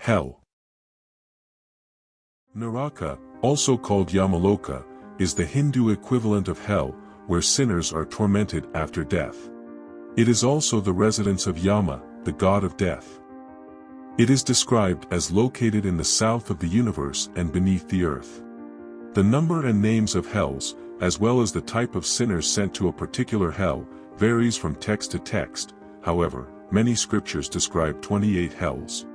Hell. Naraka, also called Yamaloka, is the Hindu equivalent of hell, where sinners are tormented after death. It is also the residence of Yama, the god of death. It is described as located in the south of the universe and beneath the earth. The number and names of hells, as well as the type of sinners sent to a particular hell, varies from text to text. However, many scriptures describe 28 hells.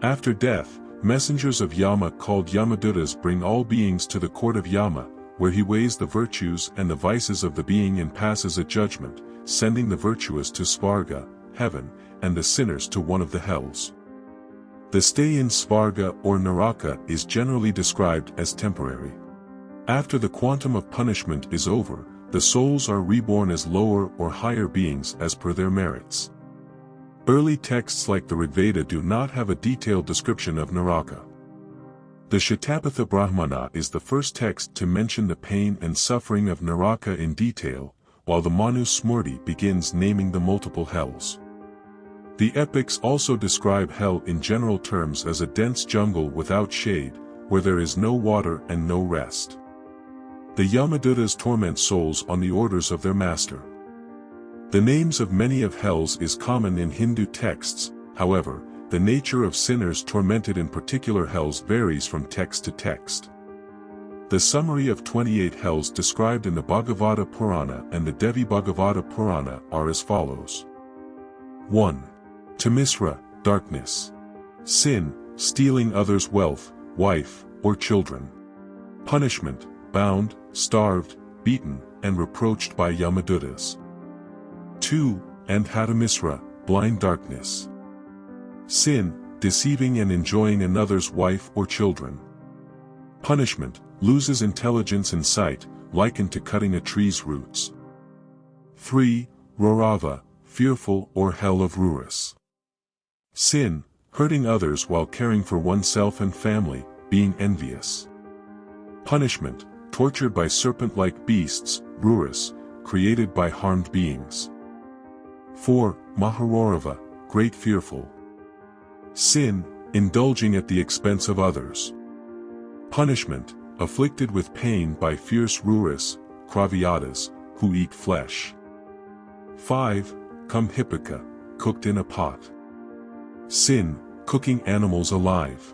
After death, messengers of Yama called Yamadutas bring all beings to the court of Yama, where he weighs the virtues and the vices of the being and passes a judgment, sending the virtuous to Svarga, heaven, and the sinners to one of the hells. The stay in Svarga or Naraka is generally described as temporary. After the quantum of punishment is over, the souls are reborn as lower or higher beings as per their merits. Early texts like the Rigveda do not have a detailed description of Naraka. The Shatapatha Brahmana is the first text to mention the pain and suffering of Naraka in detail, while the Manu Smriti begins naming the multiple hells. The epics also describe hell in general terms as a dense jungle without shade, where there is no water and no rest. The Yamadutas torment souls on the orders of their master. The names of many of hells is common in Hindu texts. However, the nature of sinners tormented in particular hells varies from text to text. The summary of 28 hells described in the Bhagavata Purana and the Devi Bhagavata Purana are as follows. 1. Tamisra, darkness. Sin, stealing others' wealth, wife, or children. Punishment, bound, starved, beaten, and reproached by Yamadutas. 2. Andhatamisra, blind darkness. Sin, deceiving and enjoying another's wife or children. Punishment, loses intelligence and sight, likened to cutting a tree's roots. 3. Rorava, fearful or hell of Ruris. Sin, hurting others while caring for oneself and family, being envious. Punishment, tortured by serpent-like beasts, Ruris, created by harmed beings. 4. Maharorava, great fearful. Sin, indulging at the expense of others. Punishment, afflicted with pain by fierce Ruris, Kraviyatas, who eat flesh. 5. Kumhipika, cooked in a pot. Sin, cooking animals alive.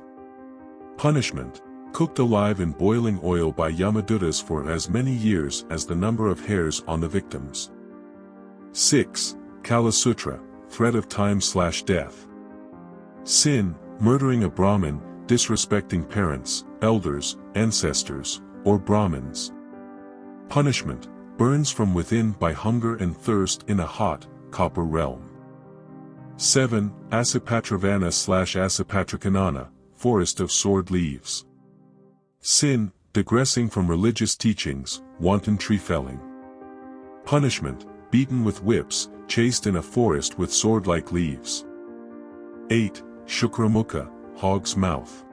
Punishment, cooked alive in boiling oil by Yamadutas for as many years as the number of hairs on the victims. 6. Kalasutra, threat of time/death. Sin, murdering a Brahmin, disrespecting parents, elders, ancestors, or Brahmins. Punishment, burns from within by hunger and thirst in a hot, copper realm. 7. Asipatravana/Asipatrakanana, forest of sword leaves. Sin, digressing from religious teachings, wanton tree felling. Punishment, beaten with whips, chased in a forest with sword-like leaves. 8. Shukramukha, hog's mouth.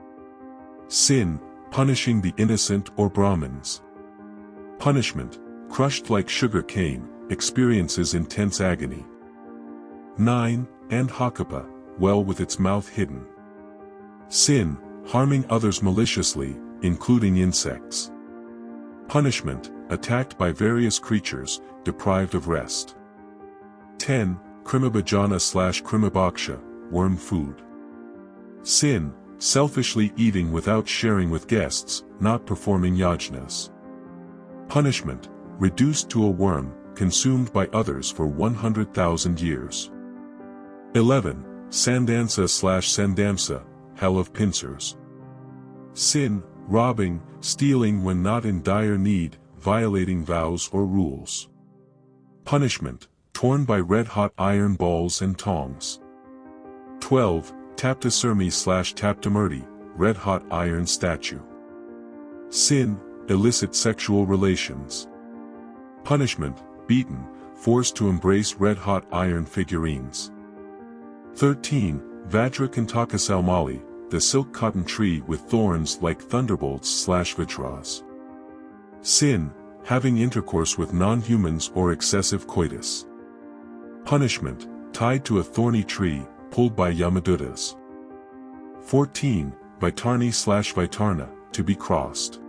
Sin, punishing the innocent or Brahmins. Punishment, crushed like sugar cane, experiences intense agony. 9. Andhakapa, well with its mouth hidden. Sin, harming others maliciously, including insects. Punishment, attacked by various creatures, deprived of rest. 10. Krimabhajana/Krimabhaksha, worm food. Sin, selfishly eating without sharing with guests, not performing yajnas. Punishment, reduced to a worm, consumed by others for 100,000 years. 11. Sandansa/Sandamsa, hell of pincers. Sin, robbing, stealing when not in dire need, violating vows or rules. Punishment, torn by red-hot iron balls and tongs. 12. Taptasurmi/Taptamurti, red-hot iron statue. Sin, illicit sexual relations. Punishment, beaten, forced to embrace red-hot iron figurines. 13. Vajrakantakasalmali, the silk cotton tree with thorns like thunderbolts/Vajras. Sin, having intercourse with non-humans or excessive coitus. Punishment, tied to a thorny tree, pulled by Yamadutas. 14. Vaitarni/Vaitarna, to be crossed.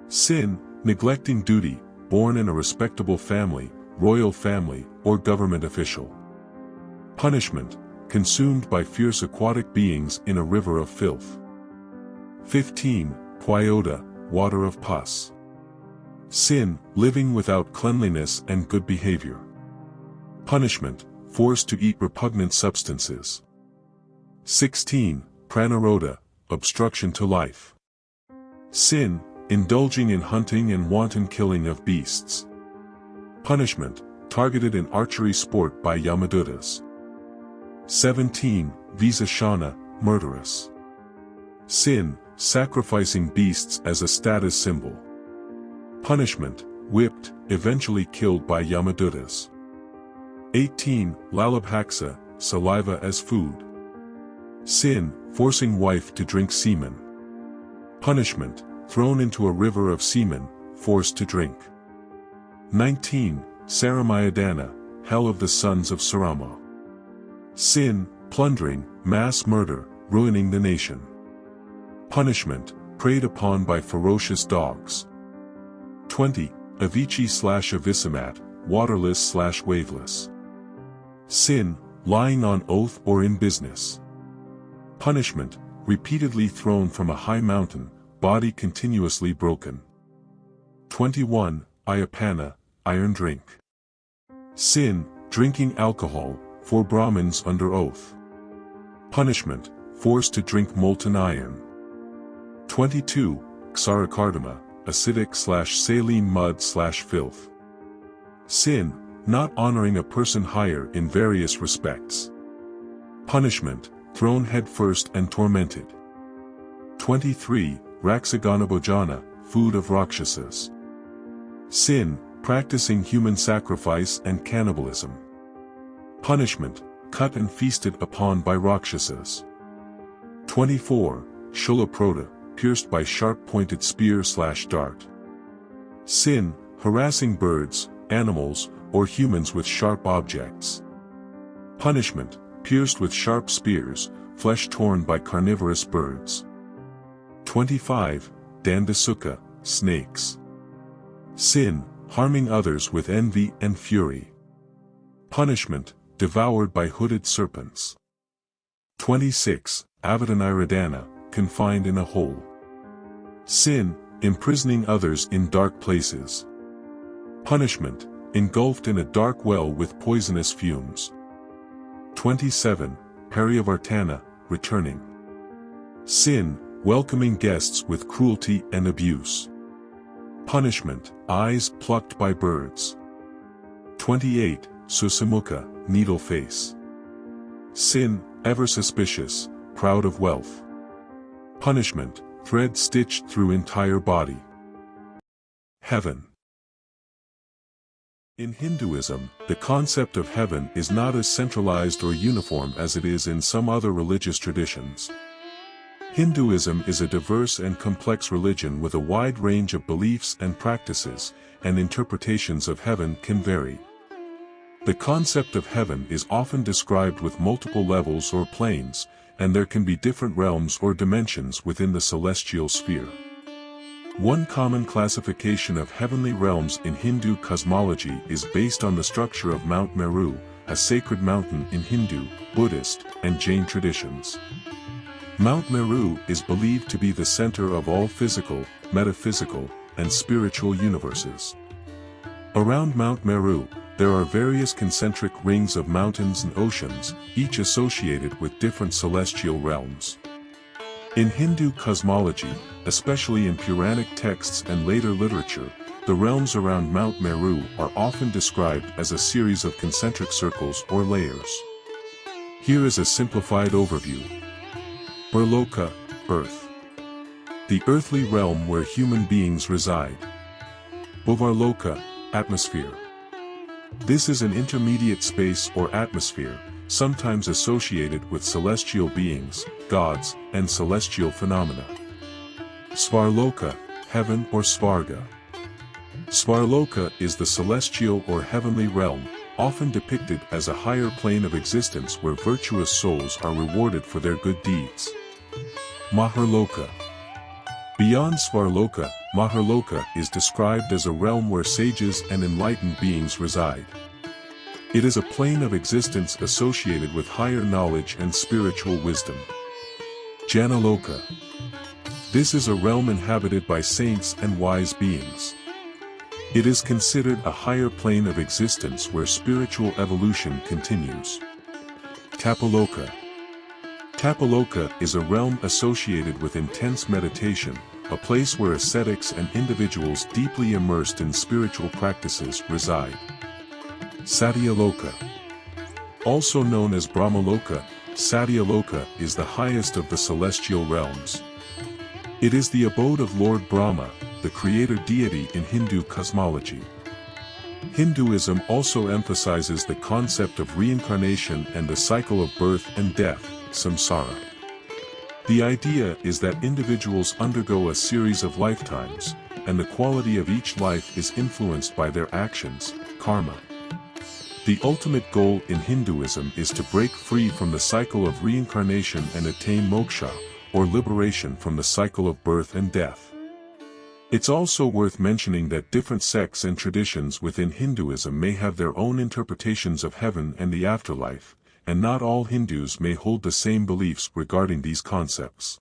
Sin, neglecting duty, born in a respectable family, royal family, or government official. Punishment, consumed by fierce aquatic beings in a river of filth. 15. Pyoda, water of pus. Sin, living without cleanliness and good behavior. Punishment, forced to eat repugnant substances. 16. Pranarodha, obstruction to life. Sin, indulging in hunting and wanton killing of beasts. Punishment, targeted in archery sport by Yamadutas. 17. Visashana, murderous. Sin, sacrificing beasts as a status symbol. Punishment, whipped, eventually killed by Yamadutas. 18. Lalabhaksa, saliva as food. Sin, forcing wife to drink semen. Punishment, thrown into a river of semen, forced to drink. 19. Saramayadana, hell of the sons of Sarama. Sin, plundering, mass murder, ruining the nation. Punishment, preyed upon by ferocious dogs. 20. Avicii/Avisamat, waterless/waveless. Sin, lying on oath or in business. Punishment, repeatedly thrown from a high mountain, body continuously broken. 21. Ayapana, iron drink. Sin, drinking alcohol, for Brahmins under oath. Punishment, forced to drink molten iron. 22. Ksarikardama, acidic/saline mud/filth. Sin, not honoring a person higher in various respects. Punishment, thrown headfirst and tormented. 23. Raksaganabhojana, food of Rakshasas. Sin, practicing human sacrifice and cannibalism. Punishment, cut and feasted upon by Rakshasas. 24. Shulaproda, pierced by sharp-pointed spear/dart. Sin, harassing birds, animals, or humans with sharp objects. Punishment, pierced with sharp spears, flesh torn by carnivorous birds. 25. Dandasukha, snakes. Sin, harming others with envy and fury. Punishment, devoured by hooded serpents. 26. Avadaniradana, confined in a hole. Sin, imprisoning others in dark places. Punishment, engulfed in a dark well with poisonous fumes. 27. Pariyavartana, returning. Sin, welcoming guests with cruelty and abuse. Punishment, eyes plucked by birds. 28. Susamukha, needle face. Sin, ever suspicious, proud of wealth. Punishment, thread stitched through entire body. Heaven. In Hinduism, the concept of heaven is not as centralized or uniform as it is in some other religious traditions. Hinduism is a diverse and complex religion with a wide range of beliefs and practices, and interpretations of heaven can vary. The concept of heaven is often described with multiple levels or planes, and there can be different realms or dimensions within the celestial sphere. One common classification of heavenly realms in Hindu cosmology is based on the structure of Mount Meru, a sacred mountain in Hindu, Buddhist, and Jain traditions. Mount Meru is believed to be the center of all physical, metaphysical, and spiritual universes. Around Mount Meru, there are various concentric rings of mountains and oceans, each associated with different celestial realms. In Hindu cosmology, especially in Puranic texts and later literature, the realms around Mount Meru are often described as a series of concentric circles or layers. Here is a simplified overview. Burloka, Earth. The earthly realm where human beings reside. Bhuvarloka, atmosphere. This is an intermediate space or atmosphere, sometimes associated with celestial beings, gods, and celestial phenomena. Svarloka, heaven or Svarga. Svarloka is the celestial or heavenly realm, often depicted as a higher plane of existence where virtuous souls are rewarded for their good deeds. Maharloka. Beyond Svarloka, Maharloka is described as a realm where sages and enlightened beings reside. It is a plane of existence associated with higher knowledge and spiritual wisdom. Janaloka. This is a realm inhabited by saints and wise beings. It is considered a higher plane of existence where spiritual evolution continues. Tapaloka. Tapaloka is a realm associated with intense meditation, a place where ascetics and individuals deeply immersed in spiritual practices reside. Satyaloka. Also known as Brahmaloka, Satyaloka is the highest of the celestial realms. It is the abode of Lord Brahma, the creator deity in Hindu cosmology. Hinduism also emphasizes the concept of reincarnation and the cycle of birth and death, samsara. The idea is that individuals undergo a series of lifetimes, and the quality of each life is influenced by their actions, karma. The ultimate goal in Hinduism is to break free from the cycle of reincarnation and attain moksha, or liberation from the cycle of birth and death. It's also worth mentioning that different sects and traditions within Hinduism may have their own interpretations of heaven and the afterlife, and not all Hindus may hold the same beliefs regarding these concepts.